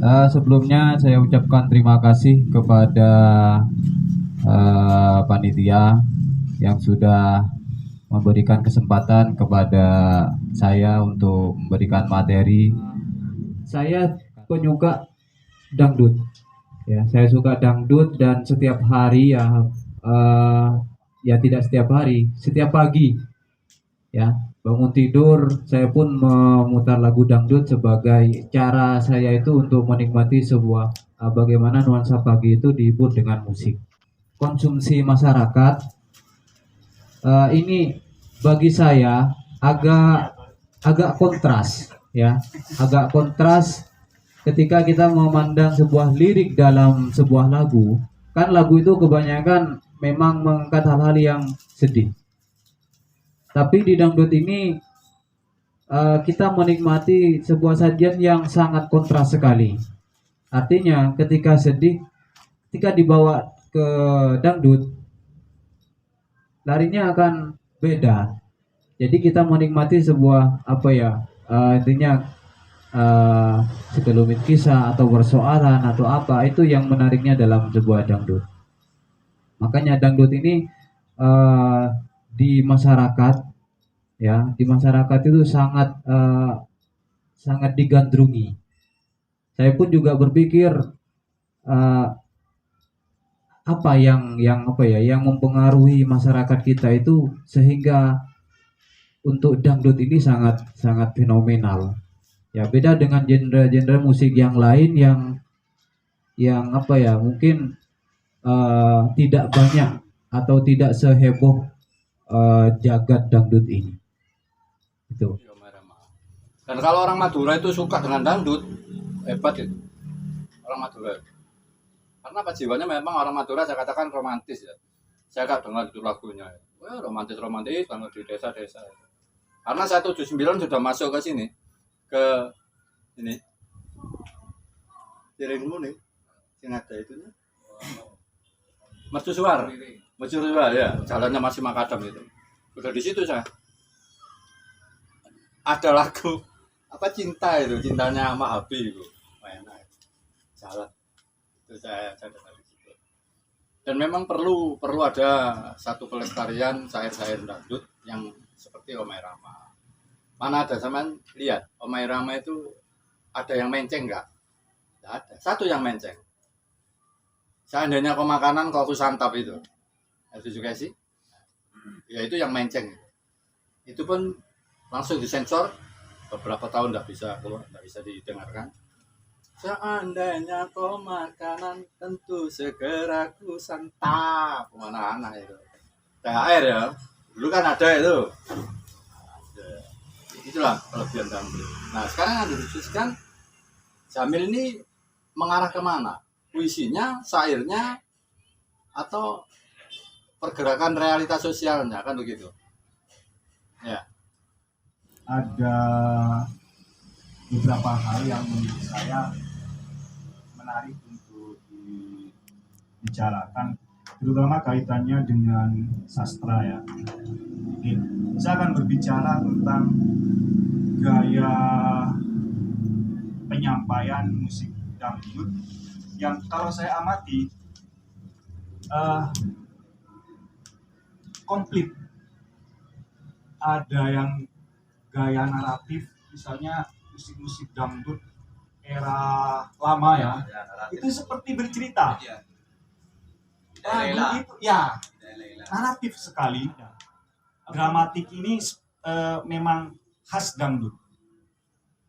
Sebelumnya saya ucapkan terima kasih kepada panitia yang sudah memberikan kesempatan kepada saya untuk memberikan materi. Saya penyuka dangdut, ya. Saya suka dangdut dan setiap hari eh, ya tidak setiap hari, setiap pagi, ya, bangun tidur saya pun memutar lagu dangdut sebagai cara saya itu untuk menikmati sebuah bagaimana nuansa pagi itu dihibur dengan musik. Konsumsi masyarakat ini bagi saya agak agak kontras, ya, agak kontras ketika kita memandang sebuah lirik dalam sebuah lagu. Kan lagu itu kebanyakan memang mengangkat hal-hal yang sedih, tapi di dangdut ini kita menikmati sebuah sajian yang sangat kontras sekali. Artinya ketika sedih, ketika dibawa ke dangdut, larinya akan beda. Jadi kita menikmati sebuah apa ya, intinya uh, sekelumit kisah atau persoalan atau apa itu yang menariknya dalam sebuah dangdut. Makanya dangdut ini uh, di masyarakat, ya, di masyarakat itu sangat digandrungi. Saya pun juga berpikir uh, apa yang mempengaruhi masyarakat kita itu sehingga untuk dangdut ini sangat sangat fenomenal. Ya, beda dengan genre-genre musik yang lain yang apa ya, mungkin tidak banyak atau tidak seheboh jagat dangdut ini. Itu. Dan kalau orang Madura itu suka dengan dangdut, hebat itu orang Madura. Karena apa, jiwanya memang orang Madura, saya katakan romantis ya. Saya gak dengar itu lagunya. Wah, romantis banget di desa-desa. Karena saya 79 sudah masuk ke sini, ke ini. Piringmu nih, yang ada itunya. Mercusuar ya, jalannya masih Makadam itu. Udah di situ saya. Ada lagu apa cinta itu, cintanya sama Habib itu. Enak. Jalan. Itu saya dengar di situ. Dan memang perlu ada satu pelestarian syair-syair dangdut yang seperti Omai Rama. Mana ada sampean lihat Omai Rama itu ada yang menceng enggak? Tidak ada. Satu yang menceng. Seandainya kau makanan kau aku santap itu. Itu juga sih. Ya itu yang menceng. Itu pun langsung disensor, beberapa tahun tidak bisa keluar, tidak bisa didengarkan. Seandainya kau makanan tentu segera ku santap. Mana anak itu THR ya, dulu kan ada itu. Itulah kelebihan dangdut. Nah sekarang yang dikhususkan Jamil ini mengarah kemana? Puisinya, syairnya, atau pergerakan realitas sosialnya, kan begitu ya. Ada beberapa hal yang menurut saya menarik untuk dibicarakan, terutama kaitannya dengan sastra ya. Oke, saya akan berbicara tentang gaya penyampaian musik dangdut yang kalau saya amati konflik. Ada yang gaya naratif, misalnya musik-musik dangdut era lama ya, itu seperti bercerita. Itu ya naratif sekali. Dramatik ini memang khas dangdut.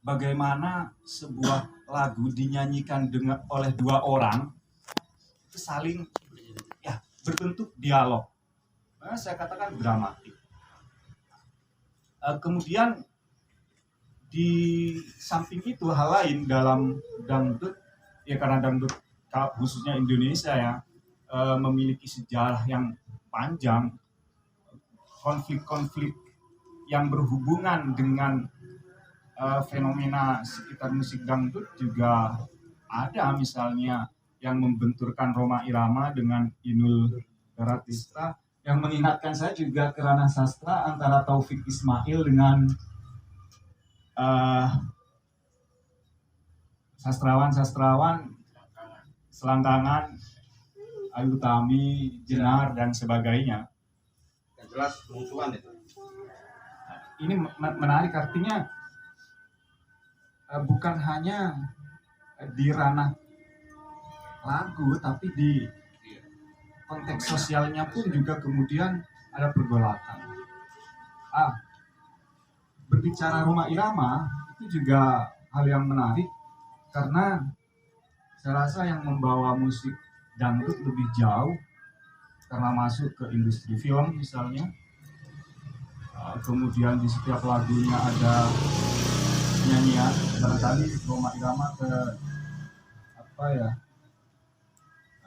Bagaimana sebuah lagu dinyanyikan oleh dua orang itu saling ya berbentuk dialog. Nah, saya katakan dramatik. Kemudian di samping itu hal lain dalam dangdut ya, karena dangdut khususnya Indonesia ya memiliki sejarah yang panjang, konflik-konflik yang berhubungan dengan fenomena sekitar musik dangdut juga ada, misalnya yang membenturkan Rhoma Irama dengan Inul Daratista, yang mengingatkan saya juga ke ranah sastra antara Taufik Ismail dengan sastrawan-sastrawan, Selangkangan, Ayu Tami, Jenar, dan sebagainya. Yang jelas musuhan itu. Ini menarik, artinya bukan hanya di ranah lagu, tapi di konteks sosialnya pun juga kemudian ada pergolakan. Berbicara Rhoma Irama itu juga hal yang menarik, karena saya rasa yang membawa musik dangdut lebih jauh karena masuk ke industri film misalnya. Kemudian di setiap lagunya ada nyanyian, barangkali Rhoma Irama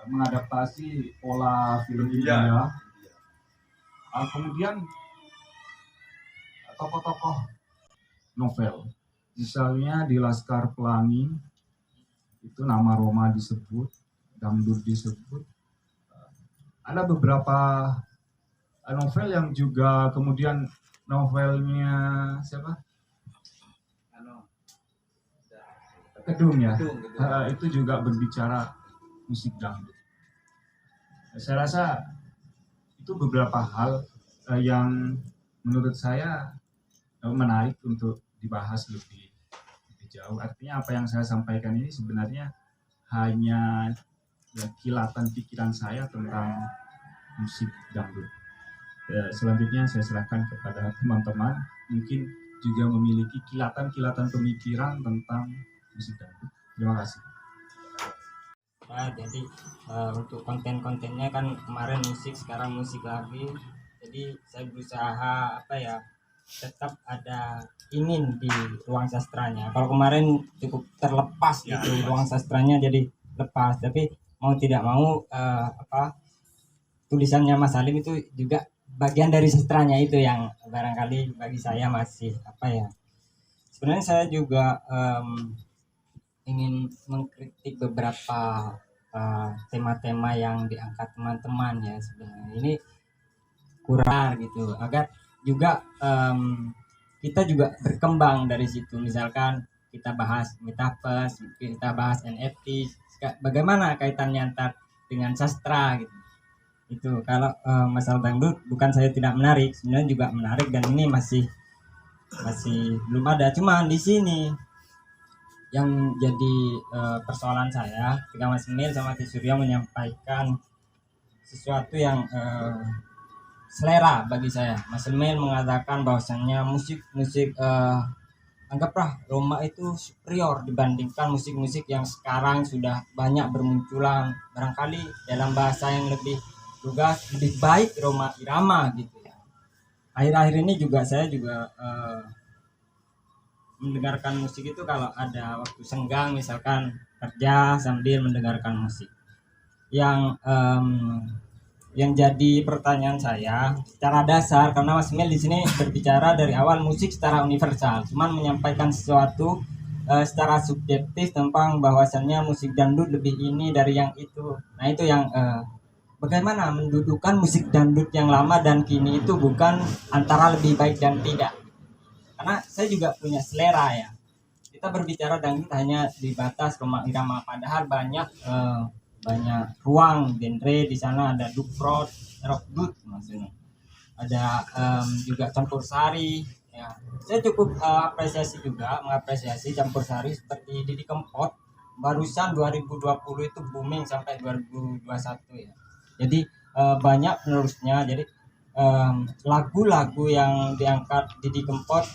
mengadaptasi pola film India. Kemudian tokoh-tokoh novel, misalnya di Laskar Pelangi itu nama Roma disebut, dangdut disebut. Ada beberapa novel yang juga kemudian novelnya siapa? Kedung ya. Itu juga berbicara musik dangdut. Saya rasa itu beberapa hal yang menurut saya menarik untuk dibahas lebih jauh. Artinya apa yang saya sampaikan ini sebenarnya hanya kilatan pikiran saya tentang musik dangdut. Selanjutnya saya serahkan kepada teman-teman, mungkin juga memiliki kilatan-kilatan pemikiran tentang musik dangdut. Terima kasih. Jadi untuk konten-kontennya kan kemarin musik, sekarang musik lagi. Jadi saya berusaha tetap ada ingin di ruang sastranya. Kalau kemarin cukup terlepas gitu, ruang sastranya jadi lepas. Tapi mau tidak mau tulisannya Mas Salim itu juga bagian dari sastranya, itu yang barangkali bagi saya masih Sebenarnya saya juga ingin mengkritik beberapa tema-tema yang diangkat teman-teman ya. Sebenarnya ini kurang gitu, agar juga kita juga berkembang dari situ. Misalkan kita bahas metaverse, kita bahas NFT, bagaimana kaitannya antar dengan sastra gitu. Itu kalau masalah dangdut bukan saya tidak menarik, sebenarnya juga menarik, dan ini masih belum ada. Cuman di sini yang jadi persoalan saya ketika Mas Emil sama Ki Surya menyampaikan sesuatu yang selera bagi saya. Mas Emil mengatakan bahwasannya musik anggaplah Roma itu superior dibandingkan musik-musik yang sekarang sudah banyak bermunculan. Barangkali dalam bahasa yang lebih lugas, lebih baik Rhoma Irama gitu ya. Akhir-akhir ini juga saya mendengarkan musik itu kalau ada waktu senggang, misalkan kerja sambil mendengarkan musik. Yang jadi pertanyaan saya secara dasar, karena Mas Emil di sini berbicara dari awal musik secara universal, cuman menyampaikan sesuatu secara subjektif tentang bahwasannya musik dangdut lebih ini dari yang itu. Nah itu yang bagaimana mendudukan musik dangdut yang lama dan kini itu bukan antara lebih baik dan tidak. Karena saya juga punya selera ya. Kita berbicara dangdut hanya di batas Rhoma Irama, padahal banyak ruang genre di sana. Ada dukrot, rockdut maksudnya. Ada juga campur sari. Ya. Saya cukup mengapresiasi campur sari seperti Didi Kempot. Barusan 2020 itu booming sampai 2021 ya. Jadi banyak penerusnya. Jadi lagu-lagu yang diangkat Didi Kempot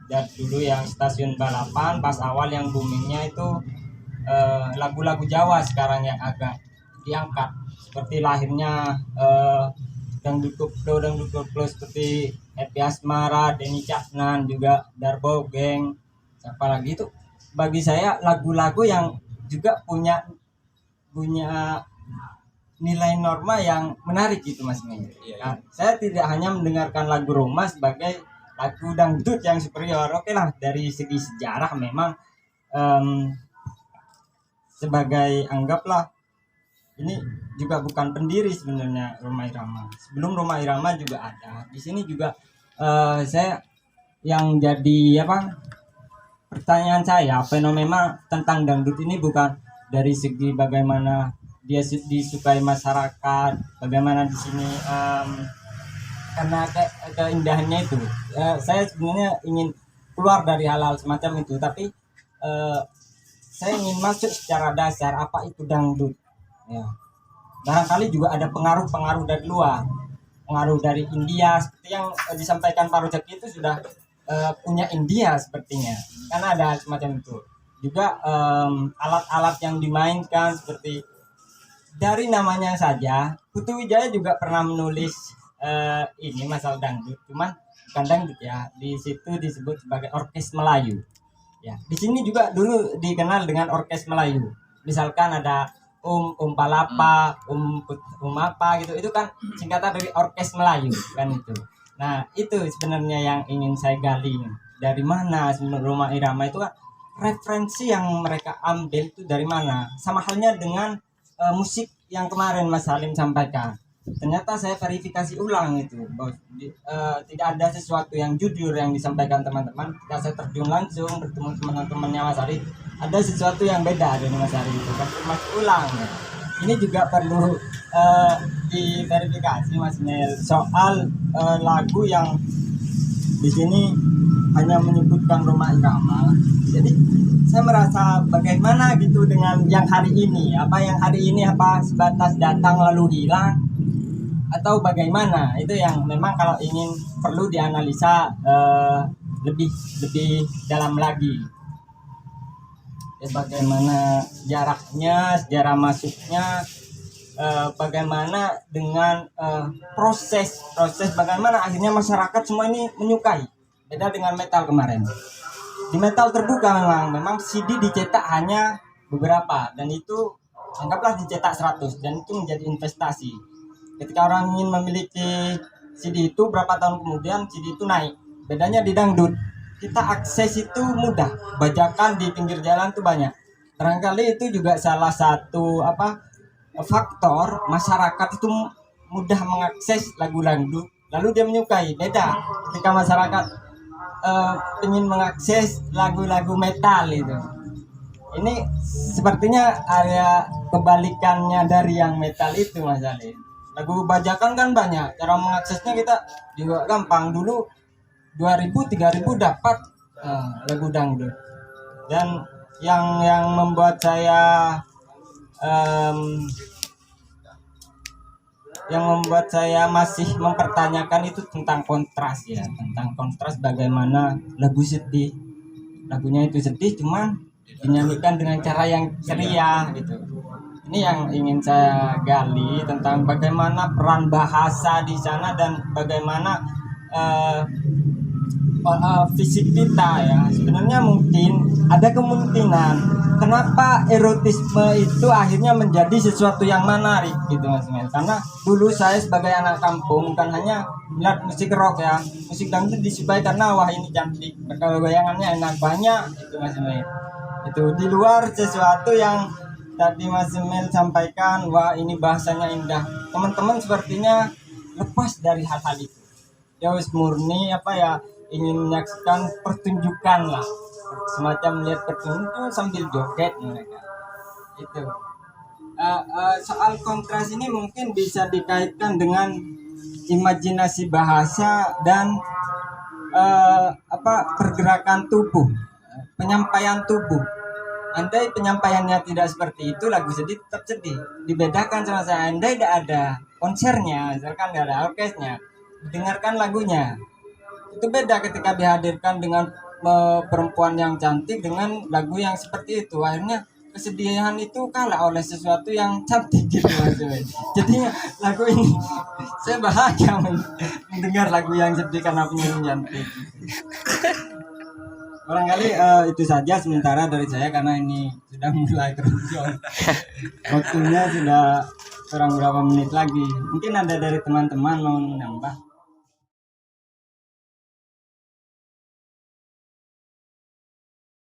dari dulu yang stasiun balapan pas awal yang boomingnya itu lagu-lagu Jawa sekarang yang agak diangkat, seperti lahirnya dangdut koplo seperti Happy Asmara, Denny Caknan, juga Darbo Geng, siapa lagi itu. Bagi saya lagu-lagu yang juga punya nilai norma yang menarik gitu Mas Mei. Nah, saya tidak hanya mendengarkan lagu Roma sebagai lagu dangdut yang superior. Oke lah, dari segi sejarah memang sebagai anggaplah ini juga bukan pendiri sebenarnya Rhoma Irama. Sebelum Rhoma Irama juga ada. Di sini juga saya yang jadi pertanyaan saya, fenomena tentang dangdut ini bukan dari segi bagaimana dia disukai masyarakat, bagaimana di sini karena keindahannya itu. Saya sebenarnya ingin keluar dari hal-hal semacam itu, tapi saya ingin masuk secara dasar apa itu dangdut. Ya. Barangkali juga ada pengaruh-pengaruh dari luar, pengaruh dari India seperti yang disampaikan Pak Rojaki itu sudah punya India sepertinya, karena ada semacam itu. Juga alat-alat yang dimainkan seperti dari namanya saja, Putu Wijaya juga pernah menulis ini masalah dangdut, cuman bukan dangdut ya, di situ disebut sebagai orkes Melayu. Ya, di sini juga dulu dikenal dengan orkes Melayu. Misalkan ada Palapa, apa gitu, itu kan singkatan dari orkes Melayu kan itu. Nah itu sebenarnya yang ingin saya gali, dari mana sebenarnya Roma Irama itu kan referensi yang mereka ambil itu dari mana. Sama halnya dengan musik yang kemarin Mas Salim sampaikan, ternyata saya verifikasi ulang itu bahwa tidak ada sesuatu yang jujur yang disampaikan teman-teman. Ketika saya terjun langsung bertemu teman-temannya Mas Ari, ada sesuatu yang beda dari Mas Ari itu, konfirmasi ulang. Ini juga perlu diverifikasi Mas Nel soal lagu yang di sini hanya menyebutkan Roma Irama. Jadi saya merasa bagaimana gitu dengan yang hari ini, apa sebatas datang lalu hilang atau bagaimana, itu yang memang kalau ingin perlu dianalisa lebih dalam lagi. Bagaimana jaraknya, sejarah masuknya, bagaimana dengan proses bagaimana akhirnya masyarakat semua ini menyukai. Beda dengan metal kemarin. Di metal terbuka memang CD dicetak hanya beberapa, dan itu anggaplah dicetak 100, dan itu menjadi investasi. Ketika orang ingin memiliki CD itu, berapa tahun kemudian CD itu naik. Bedanya di dangdut, kita akses itu mudah, bajakan di pinggir jalan itu banyak. Barangkali itu juga salah satu faktor masyarakat itu mudah mengakses lagu dangdut, lalu dia menyukai. Beda ketika masyarakat ingin mengakses lagu-lagu metal itu. Ini sepertinya ada kebalikannya dari yang metal itu Mas Ali. Lagu bajakan kan banyak, cara mengaksesnya kita juga gampang. Dulu 2000-3000 dapat lagu dangdut. Dan yang membuat saya masih mempertanyakan itu tentang kontras ya, tentang kontras bagaimana lagu sedih, lagunya itu sedih cuman dinyanyikan dengan cara yang ceria gitu. Ini yang ingin saya gali tentang bagaimana peran bahasa di sana dan bagaimana fisik kita ya. Sebenarnya mungkin ada kemungkinan kenapa erotisme itu akhirnya menjadi sesuatu yang menarik gitu Mas Mel. Karena dulu saya sebagai anak kampung bukan hanya melihat musik rock ya, musik dangdut disukai karena wah ini cantik, goyangannya enak, banyak itu Mas Mel. Itu di luar sesuatu yang tadi Mas Mel sampaikan, wah ini bahasanya indah. Teman-teman sepertinya lepas dari hal-hal itu. Ya wis murni ingin menyaksikan pertunjukan lah, semacam lihat pertunjukan sambil joget mereka itu. Soal kontras ini mungkin bisa dikaitkan dengan imajinasi bahasa dan pergerakan tubuh, penyampaian tubuh. Andai penyampaiannya tidak seperti itu, lagu sedih tetap sedih. Dibedakan sama saya, andai tidak ada konsernya, misalkan tidak ada orkesnya, dengarkan lagunya. Itu beda ketika dihadirkan dengan perempuan yang cantik dengan lagu yang seperti itu. Akhirnya kesedihan itu kalah oleh sesuatu yang cantik gitu maksudnya. Jadi lagu ini saya bahagia mendengar lagu yang sedih karena penyanyi cantik. Barangkali itu saja sementara dari saya karena ini sudah mulai kerugian. Waktunya sudah kurang berapa menit lagi. Mungkin ada dari teman-teman mau menambah.